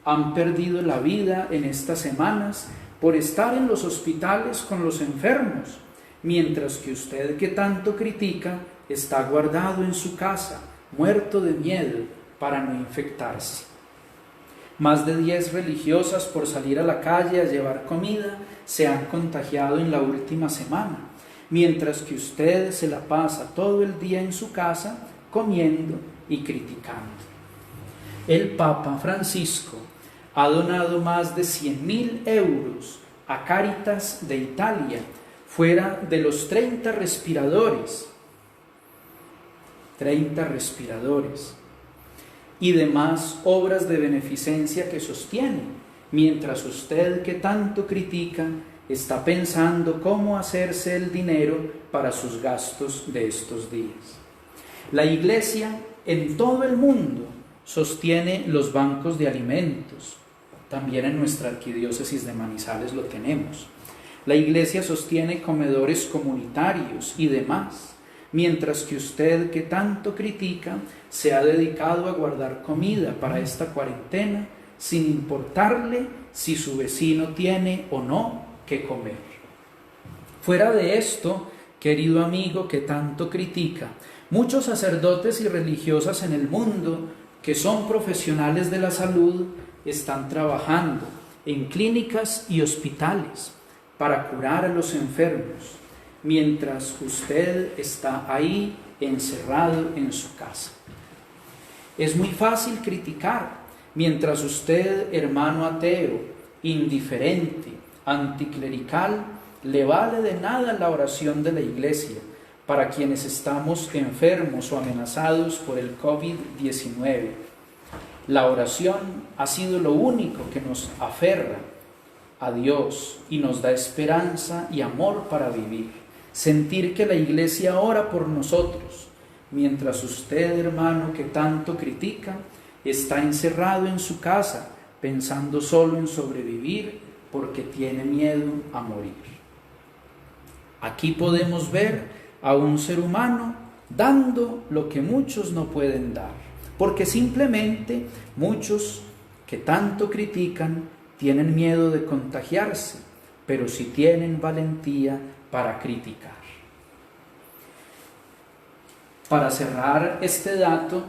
han perdido la vida en estas semanas por estar en los hospitales con los enfermos, mientras que usted que tanto critica está guardado en su casa, muerto de miedo para no infectarse. Más de 10 religiosas por salir a la calle a llevar comida se han contagiado en la última semana, mientras que usted se la pasa todo el día en su casa comiendo y criticando. El Papa Francisco ha donado más de 100.000 euros a Cáritas de Italia, fuera de los 30 respiradores y demás obras de beneficencia que sostiene, mientras usted que tanto critica está pensando cómo hacerse el dinero para sus gastos de estos días. La Iglesia en todo el mundo sostiene los bancos de alimentos. También en nuestra arquidiócesis de Manizales lo tenemos. La Iglesia sostiene comedores comunitarios y demás, mientras que usted que tanto critica se ha dedicado a guardar comida para esta cuarentena sin importarle si su vecino tiene o no que comer. Fuera de esto, querido amigo que tanto critica, muchos sacerdotes y religiosas en el mundo que son profesionales de la salud están trabajando en clínicas y hospitales para curar a los enfermos, mientras usted está ahí encerrado en su casa. Es muy fácil criticar, mientras usted, hermano ateo, indiferente, anticlerical, le vale de nada la oración de la Iglesia para quienes estamos enfermos o amenazados por el COVID-19. La oración ha sido lo único que nos aferra a Dios y nos da esperanza y amor para vivir. Sentir que la Iglesia ora por nosotros, mientras usted, hermano, que tanto critica, está encerrado en su casa, pensando solo en sobrevivir porque tiene miedo a morir. Aquí podemos ver a un ser humano dando lo que muchos no pueden dar, porque simplemente muchos que tanto critican tienen miedo de contagiarse, pero sí tienen valentía para criticar. Para cerrar este dato,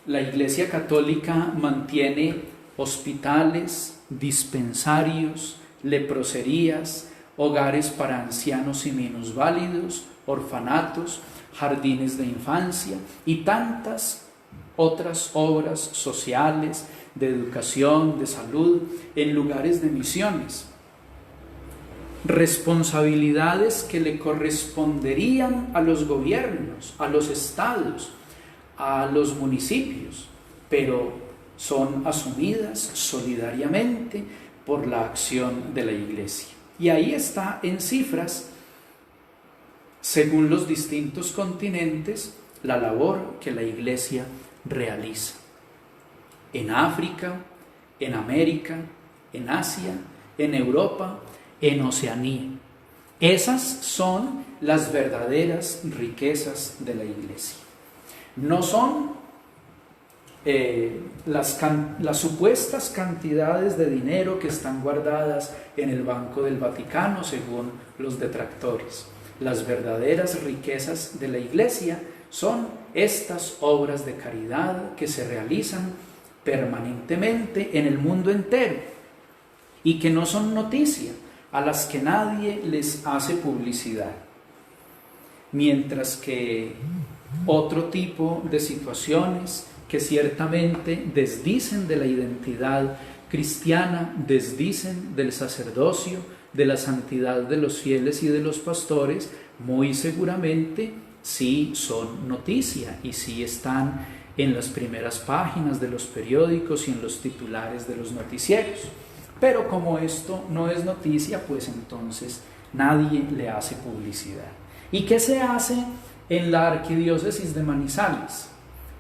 la Iglesia Católica mantiene hospitales, dispensarios, leproserías, hogares para ancianos y minusválidos, orfanatos, jardines de infancia y tantas otras obras sociales, de educación, de salud, en lugares de misiones. Responsabilidades que le corresponderían a los gobiernos, a los estados, a los municipios, pero son asumidas solidariamente por la acción de la Iglesia. Y ahí está en cifras, según los distintos continentes, la labor que la Iglesia realiza. En África, en América, en Asia, en Europa, en Oceanía. Esas son las verdaderas riquezas de la Iglesia. No son las supuestas cantidades de dinero que están guardadas en el Banco del Vaticano, según los detractores. Las verdaderas riquezas de la Iglesia son estas obras de caridad que se realizan permanentemente en el mundo entero y que no son noticia, a las que nadie les hace publicidad. Mientras que otro tipo de situaciones que ciertamente desdicen de la identidad cristiana, desdicen del sacerdocio, de la santidad de los fieles y de los pastores, muy seguramente sí son noticia y sí están en las primeras páginas de los periódicos y en los titulares de los noticieros. Pero como esto no es noticia, pues entonces nadie le hace publicidad. ¿Y qué se hace en la Arquidiócesis de Manizales?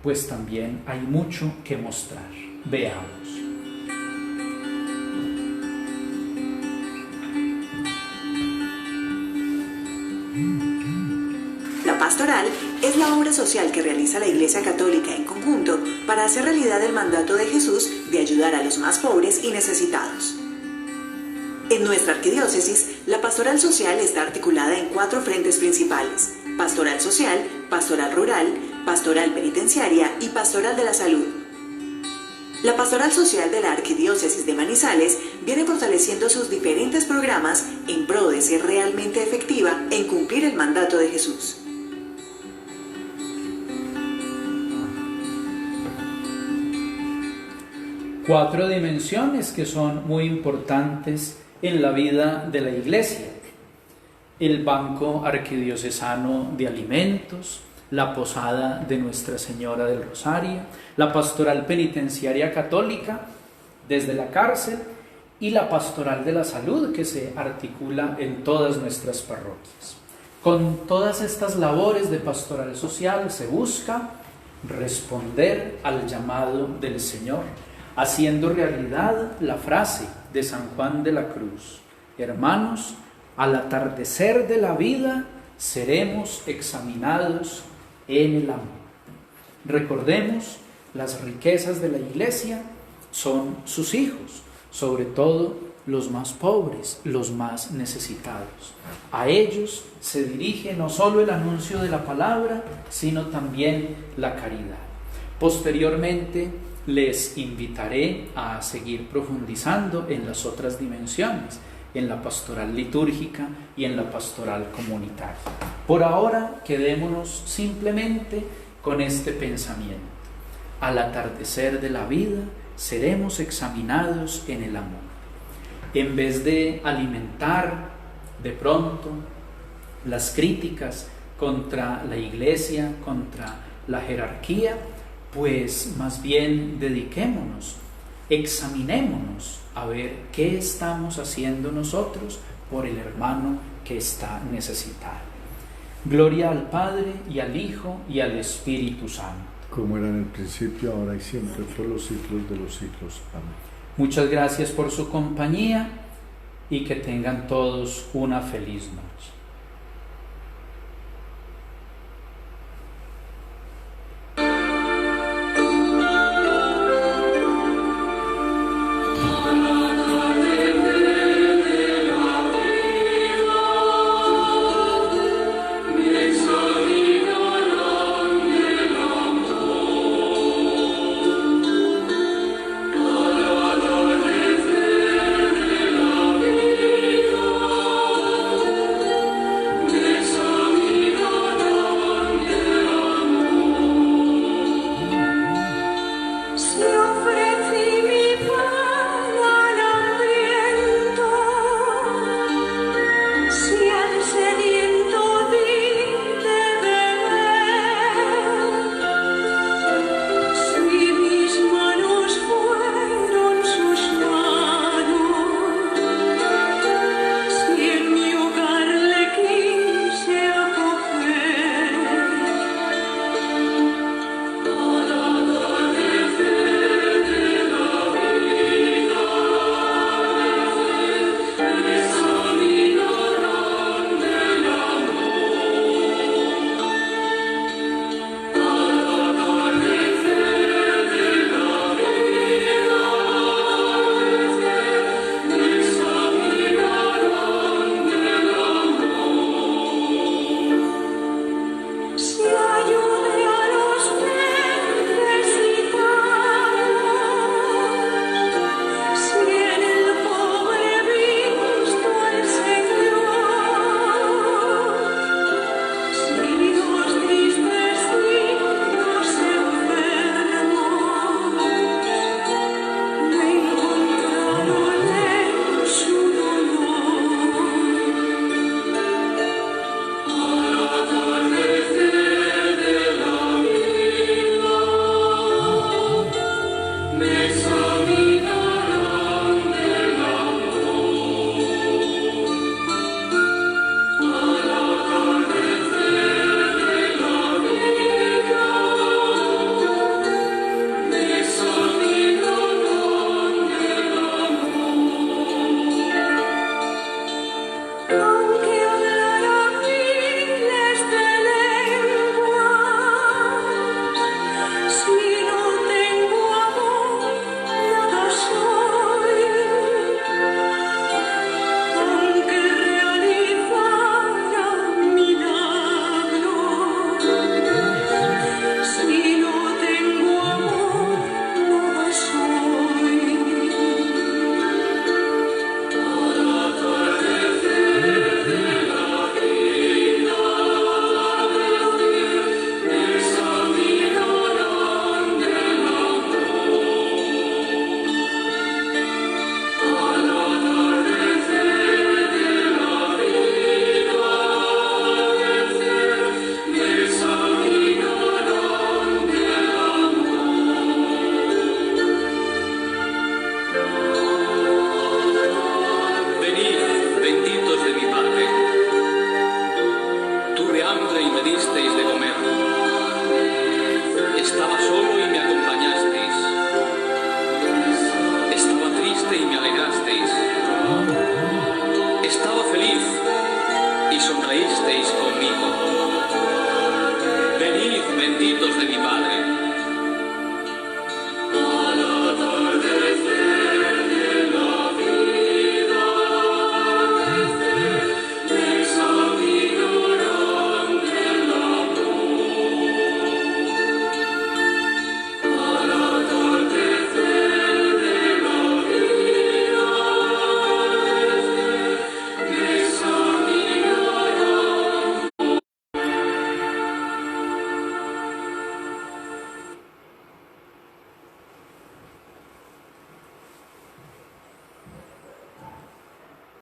Pues también hay mucho que mostrar. Veamos. La pastoral es la obra social que realiza la Iglesia Católica en conjunto para hacer realidad el mandato de Jesús de ayudar a los más pobres y necesitados. En nuestra arquidiócesis, la pastoral social está articulada en 4 frentes principales: pastoral social, pastoral rural, pastoral penitenciaria y pastoral de la salud. La pastoral social de la Arquidiócesis de Manizales viene fortaleciendo sus diferentes programas en pro de ser realmente efectiva en cumplir el mandato de Jesús. Cuatro dimensiones que son muy importantes en la vida de la Iglesia: el Banco Arquidiocesano de Alimentos, la Posada de Nuestra Señora del Rosario, la Pastoral Penitenciaria Católica desde la cárcel y la Pastoral de la Salud, que se articula en todas nuestras parroquias. Con todas estas labores de pastoral social se busca responder al llamado del Señor, haciendo realidad la frase de San Juan de la Cruz: hermanos, al atardecer de la vida seremos examinados en el amor. Recordemos, las riquezas de la Iglesia son sus hijos, sobre todo los más pobres, los más necesitados. A ellos se dirige no solo el anuncio de la palabra, sino también la caridad. Posteriormente les invitaré a seguir profundizando en las otras dimensiones, en la pastoral litúrgica y en la pastoral comunitaria. Por ahora, quedémonos simplemente con este pensamiento. Al atardecer de la vida, seremos examinados en el amor. En vez de alimentar de pronto las críticas contra la Iglesia, contra la jerarquía, pues más bien dediquémonos, examinémonos a ver qué estamos haciendo nosotros por el hermano que está necesitado. Gloria al Padre, y al Hijo, y al Espíritu Santo. Como era en el principio, ahora y siempre, por los siglos de los siglos. Amén. Muchas gracias por su compañía y que tengan todos una feliz noche.